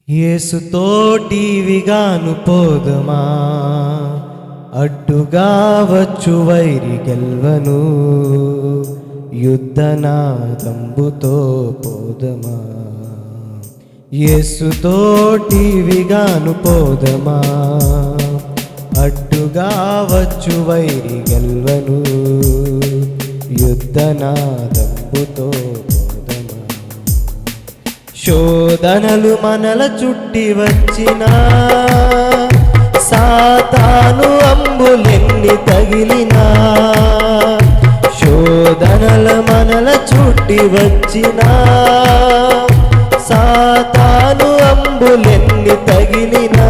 యేసుతోటివిగాను పోదమా, అడ్డుగా వచ్చు వైరి గెల్వను, యుద్ధనాదంబుతో పోదమా. యేసుతోటివిగాను పోదమా, అడ్డుగా వచ్చు వైరి గెల్వను, యుద్ధనాదంబుతో పోదమా. శోధనలు మనల చుట్టి వచ్చినా, సాతాను అంబులెన్ని తగిలినా, శోధనల మనల చుట్టి వచ్చినా, సాతాను అంబులెన్ని తగిలినా,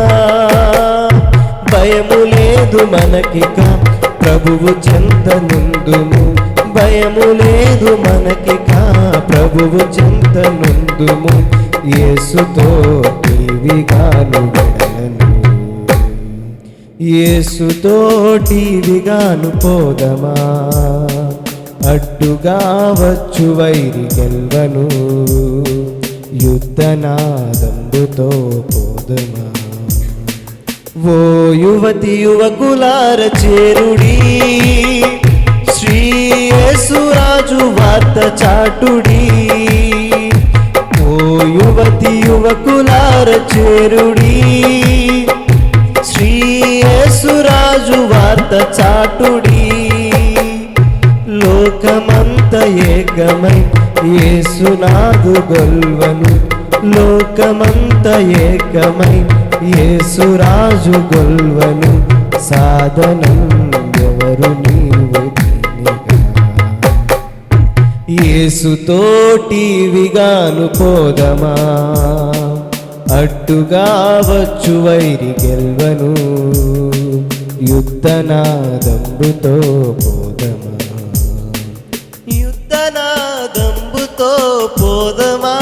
భయము లేదు మనకిక ప్రభువు చెంత నుందుము, భయము లేదు మనకిక ప్రభువు చెంత నుందుము. యేసుతోటివిగాను వెడలను, యేసుతోటివిగాను పోదమా, అడ్డుగా వచ్చు వైరి గెల్వను, యుద్ధనాదంబుతో పోదమా. ఓ యువతి యువకులార చేరుడి, శ్రీ యేసురాజు వార్త చాటుడి. ఓ యువతి యువకులార చేరుడి, శ్రీ యేసురాజు వార్త చాటుడి. లోకమంత ఏకమై యేసునాదు గొల్వను, లోకమంత ఏకమై యేసురాజు గొల్వను, సాధనం ఎవరు నీవు తినిగా. యేసుతోటివిగాను పోదమా, అడ్డుగా వచ్చు వైరి గెల్వను, యుద్ధనాదంబుతో పోదమా, యుద్ధనాదంబుతో పోదమా.